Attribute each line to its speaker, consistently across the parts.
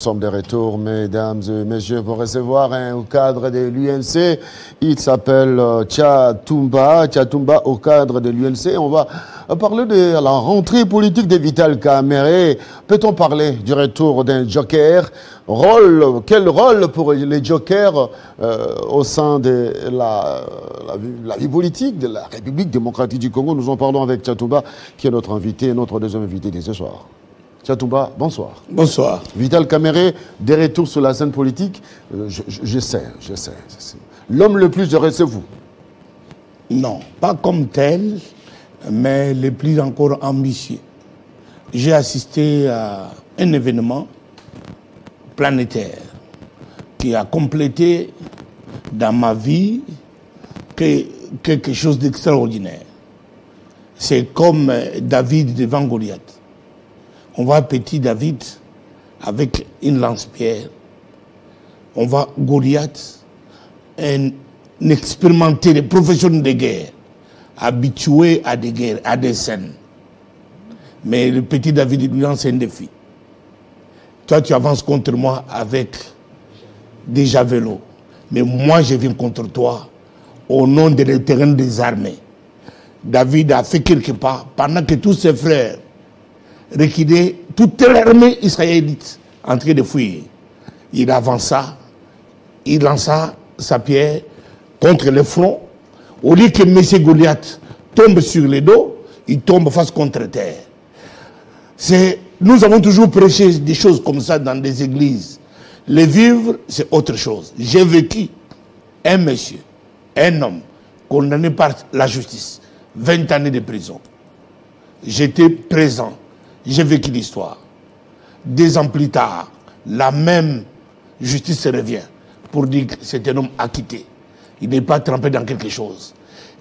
Speaker 1: Nous sommes de retour, mesdames et messieurs, pour recevoir un cadre de l'UNC. Il s'appelle Tchatumba. Tchatumba au cadre de l'UNC. On va parler de la rentrée politique de Vital Kamerhe. Peut-on parler du retour d'un joker? Quel rôle pour les jokers au sein de la vie politique de la République démocratique du Congo? Nous en parlons avec Tchatumba, qui est notre invité, notre deuxième invité de ce soir. Tchatumba, bonsoir.
Speaker 2: Bonsoir.
Speaker 1: Vital Kamerhe, des retours sur la scène politique, je sais. L'homme le plus heureux, c'est vous.
Speaker 2: Non, pas comme tel, mais le plus encore ambitieux. J'ai assisté à un événement planétaire qui a complété dans ma vie quelque chose d'extraordinaire. C'est comme David devant Goliath. On voit petit David avec une lance-pierre. On voit Goliath, un expérimenté, des professionnels de guerre, habitué à des guerres, à des scènes. Mais le petit David lui lance un défi. Toi, tu avances contre moi avec des javelots. Mais moi, je viens contre toi au nom de l'éternel des armées. David a fait quelque part pendant que tous ses frères reculer toute l'armée israélite en train de fuir. Il avança, il lança sa pierre contre le front. Au lieu que M. Goliath tombe sur le dos, il tombe face contre terre. Nous avons toujours prêché des choses comme ça dans des églises. Le vivre, c'est autre chose. J'ai vécu un monsieur, un homme, condamné par la justice, 20 années de prison. J'étais présent. J'ai vécu l'histoire. 2 ans plus tard, la même justice revient pour dire que c'est un homme acquitté. Il n'est pas trempé dans quelque chose.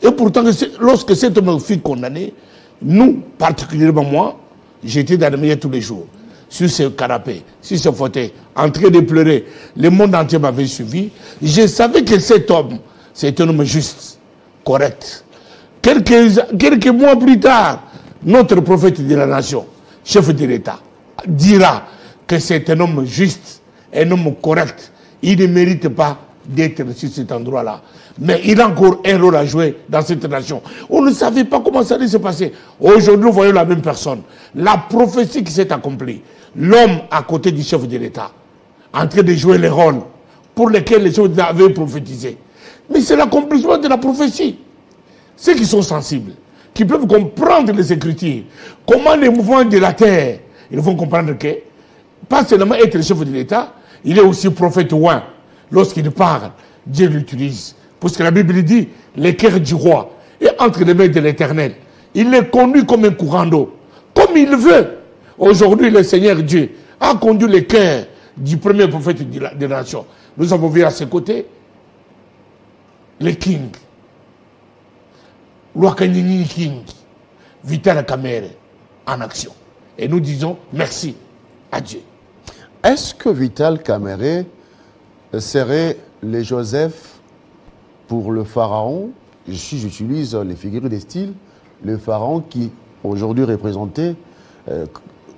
Speaker 2: Et pourtant, lorsque cet homme fut condamné, nous, particulièrement moi, j'étais dans le meilleur tous les jours, sur ce canapé, sur ce fauteuil, en train de pleurer. Le monde entier m'avait suivi. Je savais que cet homme, c'est un homme juste, correct. Quelques mois plus tard, notre prophète de la nation, chef de l'État, dira que c'est un homme juste, un homme correct. Il ne mérite pas d'être sur cet endroit-là. Mais il a encore un rôle à jouer dans cette nation. On ne savait pas comment ça allait se passer. Aujourd'hui, nous voyons la même personne. La prophétie qui s'est accomplie. L'homme à côté du chef de l'État, en train de jouer les rôles pour lesquels les chefs de l'État avaient prophétisé. Mais c'est l'accomplissement de la prophétie. Ceux qui sont sensibles, qui peuvent comprendre les Écritures, comment les mouvements de la terre, ils vont comprendre que, pas seulement être le chef de l'État, il est aussi prophète ouin. Lorsqu'il parle, Dieu l'utilise. Parce que la Bible dit, le cœur du roi est entre les mains de l'Éternel. Il est conduit comme un courant d'eau, comme il veut. Aujourd'hui, le Seigneur Dieu a conduit le cœur du premier prophète de la nation. Nous avons vu à ses côtés le King. Lwakanini King, Vital Kamerhe en action. Et nous disons merci à Dieu.
Speaker 1: Est-ce que Vital Kamerhe serait le Joseph pour le pharaon? Si j'utilise les figures de style, le pharaon qui aujourd'hui représenté,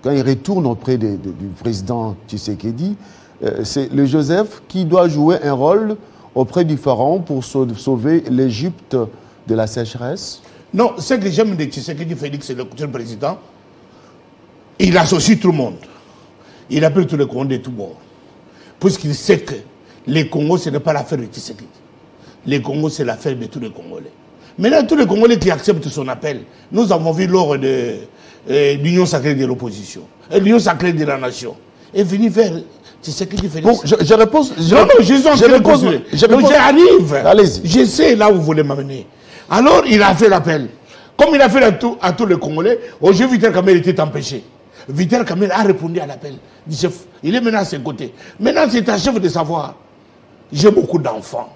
Speaker 1: quand il retourne auprès du président Tshisekedi, c'est le Joseph qui doit jouer un rôle auprès du pharaon pour sauver l'Égypte de la sécheresse?
Speaker 2: Non, ce que j'aime de Tshisekedi Félix, le président, il associe tout le monde. Il appelle tout le Congo de tout bord. Puisqu'il sait que les Congos, ce n'est pas l'affaire de Tshisekedi. Les Congos, c'est l'affaire de tous les Congolais. Maintenant, tous les Congolais qui acceptent son appel, nous avons vu lors de l'Union sacrée de l'opposition, l'Union sacrée de la nation, est venu vers Tshisekedi Félix.
Speaker 1: Bon, je réponds.
Speaker 2: J'arrive.
Speaker 1: Allez-y.
Speaker 2: Je sais là où vous voulez m'amener. Alors, il a fait l'appel. Comme il a fait à tous les Congolais, aujourd'hui, Vital Kamerhe était empêché. Vital Kamerhe a répondu à l'appel du chef. Il est maintenant à ses côtés. Maintenant, c'est un chef de savoir. J'ai beaucoup d'enfants.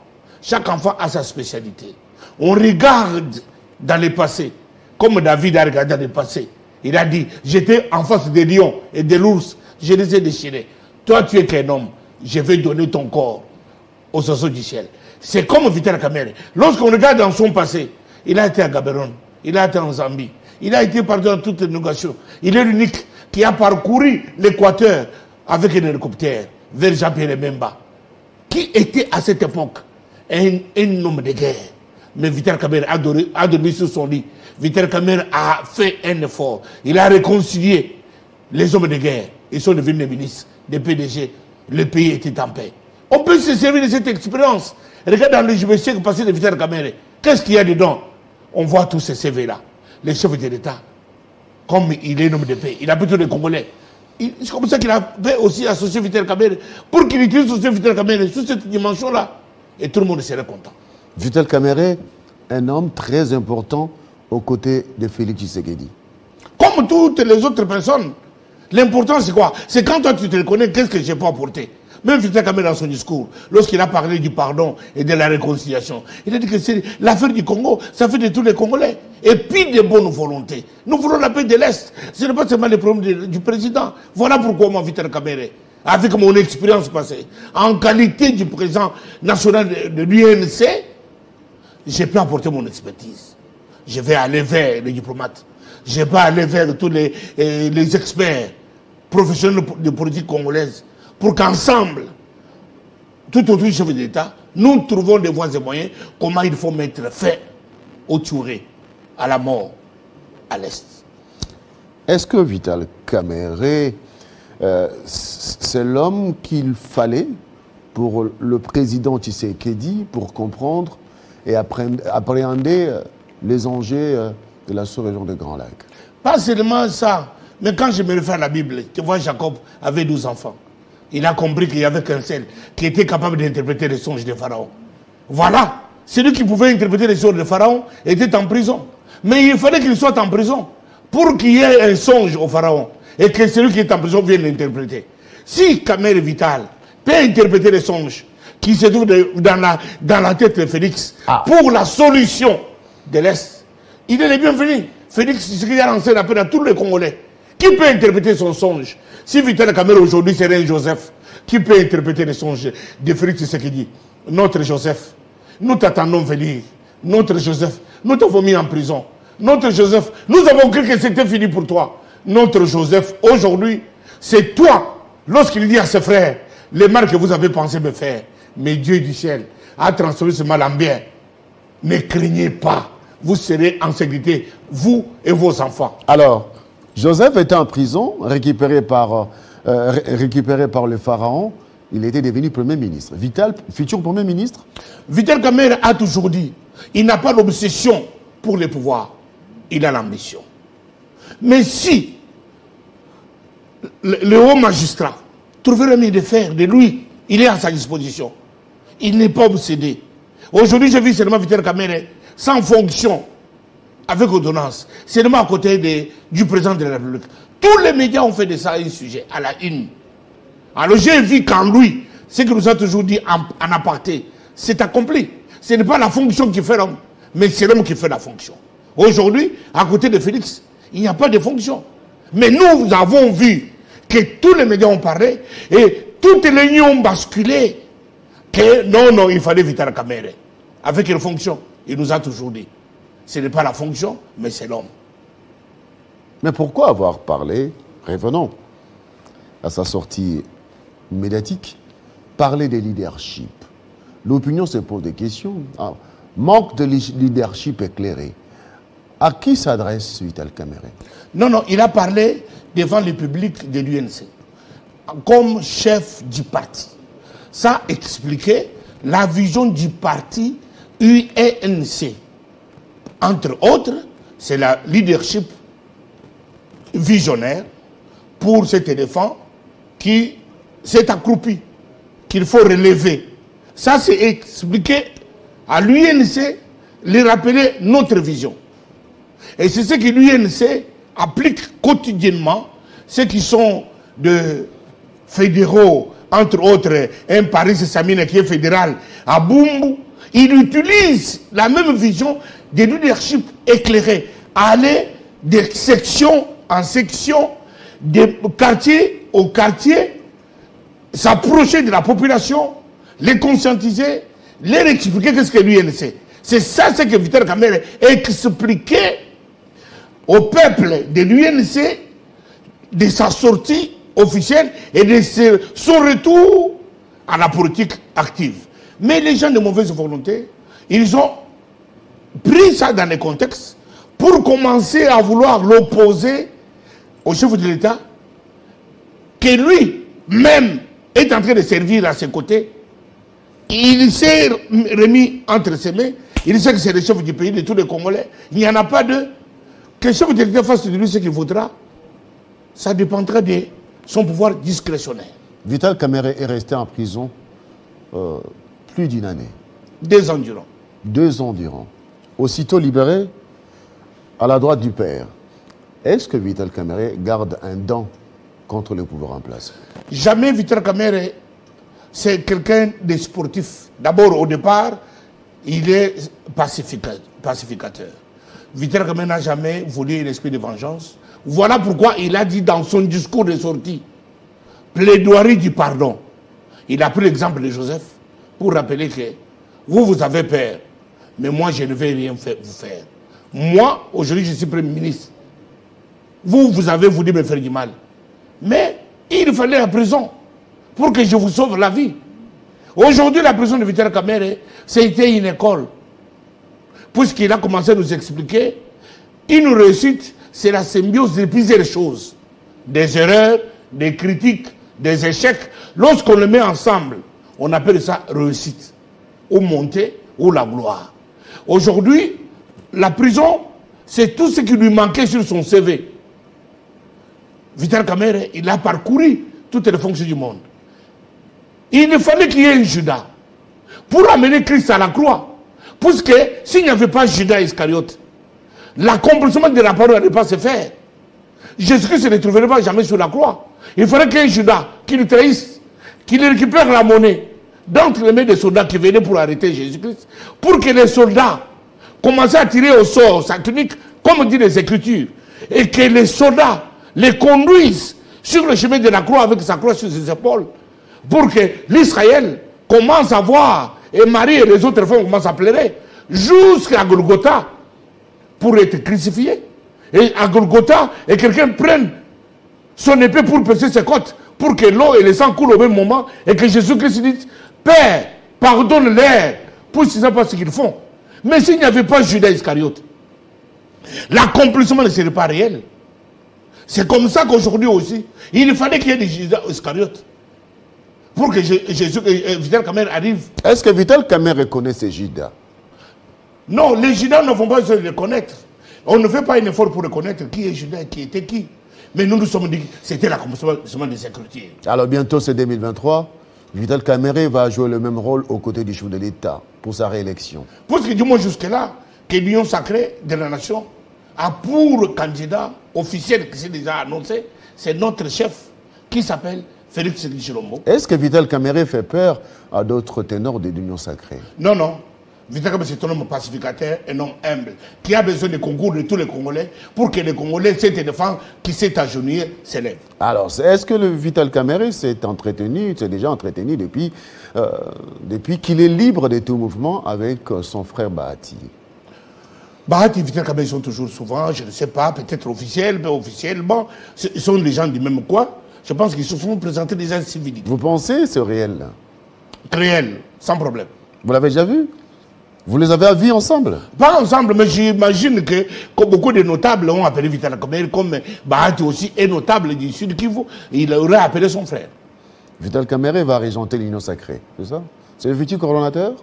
Speaker 2: Chaque enfant a sa spécialité. On regarde dans le passé, comme David a regardé dans le passé. Il a dit, j'étais en face des lions et des ours. Je les ai déchirés. Toi, tu es qu'un homme. Je vais donner ton corps aux oiseaux du ciel. C'est comme Vital Kamerhe. Lorsqu'on regarde dans son passé, il a été à Gaborone, il a été en Zambie, il a été partout dans toutes les négocations. Il est l'unique qui a parcouru l'Équateur avec un hélicoptère vers Jean-Pierre Bemba, qui était à cette époque un homme de guerre. Mais Vital Kamerhe a dormi sur son lit. Vital Kamerhe a fait un effort. Il a réconcilié les hommes de guerre. Ils sont devenus des ministres, des PDG. Le pays était en paix. On peut se servir de cette expérience. Regarde dans le siècle passé de Vital Kamerhe. Qu'est-ce qu'il y a dedans? On voit tous ces CV-là. Les chefs de l'État. Comme il est un homme de paix. Il a plutôt les Congolais. C'est comme ça qu'il a fait aussi associer Vital Kamerhe pour qu'il utilise aussi Vital Kamerhe sous cette dimension-là. Et tout le monde serait content.
Speaker 1: Vital Kamerhe, un homme très important aux côtés de Félix Tshisekedi.
Speaker 2: Comme toutes les autres personnes, l'important c'est quoi? C'est quand toi tu te reconnais, qu'est-ce que j'ai pas apporté? Même Vital Kamerhe dans son discours, lorsqu'il a parlé du pardon et de la réconciliation, il a dit que c'est l'affaire du Congo, ça fait de tous les Congolais. Et puis de bonnes volontés. Nous voulons la paix de l'Est. Ce n'est pas seulement le problème du président. Voilà pourquoi moi, Vital Kamerhe, avec mon expérience passée, en qualité du président national de l'UNC, j'ai pu apporter mon expertise. Je vais aller vers les diplomates. Je vais aller vers tous les experts professionnels de politique congolaise pour qu'ensemble, tout autour du chef de l'État, nous trouvons des voies et moyens comment il faut mettre fin au tueries, à la mort, à l'Est.
Speaker 1: Est-ce que Vital Kamerhe, c'est l'homme qu'il fallait pour le président Tshisekedi pour comprendre et appréhender les enjeux de la sous-région de Grand Lac?
Speaker 2: Pas seulement ça, mais quand je me réfère à la Bible, tu vois, Jacob avait 12 enfants. Il a compris qu'il n'y avait qu'un seul qui était capable d'interpréter les songes de Pharaon. Voilà, celui qui pouvait interpréter les songes de Pharaon était en prison. Mais il fallait qu'il soit en prison pour qu'il y ait un songe au Pharaon et que celui qui est en prison vienne l'interpréter. Si Kamerhe Vital peut interpréter les songes qui se trouvent dans la tête de Félix pour la solution de l'Est, il est le bienvenu. Félix, ce qu'il a lancé l'appel à tous les Congolais. Qui peut interpréter son songe? Si Vital Kamerhe aujourd'hui serait un Joseph, qui peut interpréter les songes de Félix Tshisekedi? Notre Joseph, nous t'attendons venir. Notre Joseph, nous t'avons mis en prison. Notre Joseph, nous avons cru que c'était fini pour toi. Notre Joseph, aujourd'hui, c'est toi, lorsqu'il dit à ses frères, les mal que vous avez pensé me faire, mais Dieu du ciel a transformé ce mal en bien. Ne craignez pas, vous serez en sécurité, vous et vos enfants.
Speaker 1: Alors, Joseph était en prison, récupéré par le pharaon. Il était devenu Premier ministre. Vital, futur Premier ministre?
Speaker 2: Vital Kamerhe a toujours dit, il n'a pas l'obsession pour le pouvoir, il a l'ambition. Mais si le haut magistrat trouverait mieux de faire de lui, il est à sa disposition. Il n'est pas obsédé. Aujourd'hui, je vis seulement Vital Kamerhe sans fonction, avec ordonnance, seulement à côté du président de la République. Tous les médias ont fait de ça un sujet, à la une. Alors j'ai vu qu'en lui, ce que nous a toujours dit en aparté, c'est accompli. Ce n'est pas la fonction qui fait l'homme, mais c'est l'homme qui fait la fonction. Aujourd'hui, à côté de Félix, il n'y a pas de fonction. Mais nous avons vu que tous les médias ont parlé et toutes les lignes ont basculé que non, il fallait Vital Kamerhe. Avec une fonction, il nous a toujours dit. Ce n'est pas la fonction, mais c'est l'homme.
Speaker 1: Mais pourquoi avoir parlé, revenons à sa sortie médiatique, parler de leadership? L'opinion se pose des questions. Manque de leadership éclairé. À qui s'adresse Vital Kamerhe?
Speaker 2: Non, il a parlé devant le public de l'UNC, comme chef du parti. Ça expliquait la vision du parti UNC. Entre autres, c'est la leadership visionnaire pour cet éléphant qui s'est accroupi, qu'il faut relever. Ça, c'est expliqué à l'UNC, lui rappeler notre vision. Et c'est ce que l'UNC applique quotidiennement, ceux qui sont de fédéraux, entre autres, un Paris Samina qui est fédéral à Bumbu, il utilise la même vision de leadership éclairé, aller de section en section, de quartier au quartier, s'approcher de la population, les conscientiser, leur expliquer qu'est-ce que l'UNC. C'est ça ce que Vital Kamerhe expliquait au peuple de l'UNC de sa sortie officielle et de son retour à la politique active. Mais les gens de mauvaise volonté, ils ont pris ça dans les contextes pour commencer à vouloir l'opposer au chef de l'État, que lui-même est en train de servir à ses côtés. Il s'est remis entre ses mains. Il sait que c'est le chef du pays, de tous les Congolais. Il n'y en a pas de... Que le chef de l'État fasse de lui ce qu'il voudra, ça dépendra de son pouvoir discrétionnaire.
Speaker 1: Vital Kamerhe est resté en prison plus d'une année.
Speaker 2: 2 ans durant.
Speaker 1: 2 ans durant. Aussitôt libéré, à la droite du père. Est-ce que Vital Kamerhe garde un dent contre le pouvoir en place?
Speaker 2: Jamais Vital Kamerhe, c'est quelqu'un de sportif. D'abord, au départ, il est pacificateur. Vital Kamerhe n'a jamais voulu l'esprit de vengeance. Voilà pourquoi il a dit dans son discours de sortie, plaidoirie du pardon. Il a pris l'exemple de Joseph pour rappeler que vous avez peur, mais moi je ne vais rien vous faire. Moi, aujourd'hui, je suis Premier ministre. Vous avez voulu me faire du mal. Mais il fallait la prison pour que je vous sauve la vie. Aujourd'hui, la prison de Vital Kamerhe, c'était une école. Puisqu'il a commencé à nous expliquer, une réussite, c'est la symbiose de plusieurs choses. Des erreurs, des critiques, des échecs. Lorsqu'on le met ensemble, on appelle ça réussite. Ou montée, ou la gloire. Aujourd'hui, la prison, c'est tout ce qui lui manquait sur son CV. Vital Kamerhe, il a parcouru toutes les fonctions du monde. Il fallait qu'il y ait un Judas pour amener Christ à la croix. Puisque s'il n'y avait pas Judas Iscariote, l'accomplissement de la parole n'allait pas se faire. Jésus-Christ ne trouverait pas jamais sur la croix. Il fallait qu'il y ait un Judas qui le trahisse, qui récupère la monnaie d'entre les mains des soldats qui venaient pour arrêter Jésus-Christ, pour que les soldats commençaient à tirer au sort sa tunique, comme dit les Écritures, et que les soldats les conduisent sur le chemin de la croix avec sa croix sur ses épaules, pour que l'Israël commence à voir, et Marie et les autres femmes commencent à pleurer, jusqu'à Golgotha, pour être crucifié. Et à Golgotha, et quelqu'un prenne son épée pour percer ses côtes, pour que l'eau et le sang coulent au même moment, et que Jésus-Christ dise, Père, pardonne-leur, pour qu'ils ne savent pas ce qu'ils font. Mais s'il n'y avait pas Judas Iscariote, l'accomplissement ne serait pas réel. C'est comme ça qu'aujourd'hui aussi, il fallait qu'il y ait des Judas Iscariote pour que Vital Kamerhe arrive.
Speaker 1: Est-ce que Vital Kamerhe connaît ces Judas?
Speaker 2: Non, les Judas ne vont pas se les connaître. On ne fait pas un effort pour reconnaître qui est Judas, qui était qui. Mais nous nous sommes dit que c'était l'accomplissement des Écritures.
Speaker 1: Alors bientôt c'est 2023. Vital Kamerhe va jouer le même rôle aux côtés du chef de l'État pour sa réélection. Parce
Speaker 2: que du moins jusque-là, que l'Union sacrée de la nation a pour candidat officiel qui s'est déjà annoncé, c'est notre chef qui s'appelle Félix Tshisekedi.
Speaker 1: Est-ce que Vital Kamerhe fait peur à d'autres ténors de l'Union sacrée?
Speaker 2: Non, non. Vital Kamerhe, c'est un homme pacificateur, un homme humble, qui a besoin du concours de tous les Congolais pour que les Congolais, cette défense qui s'est agenouillé, s'élève.
Speaker 1: Alors, est-ce que le Vital Kamerhe s'est déjà entretenu depuis qu'il est libre de tout mouvement avec son frère Bahati?
Speaker 2: Bahati et Vital Kamerhe sont toujours souvent, je ne sais pas, peut-être officiellement, ils sont les gens du même coin. Je pense qu'ils se sont présentés des incivilités.
Speaker 1: Vous pensez c'est réel là?
Speaker 2: Réel, sans problème.
Speaker 1: Vous l'avez déjà vu? Vous les avez vus ensemble?
Speaker 2: Pas ensemble, mais j'imagine que beaucoup de notables ont appelé Vital Kamerhe, comme Bahati aussi est notable du Sud Kivu, il aurait appelé son frère.
Speaker 1: Vital Kamerhe va régenter l'Union sacrée, c'est ça? C'est le futur coordonnateur?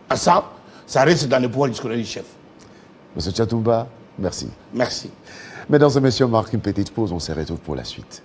Speaker 2: À ça reste dans le pouvoir discrétionnaire du chef.
Speaker 1: Monsieur Tchatumba, merci.
Speaker 2: Merci.
Speaker 1: Mesdames et messieurs, on marque une petite pause, on se retrouve pour la suite.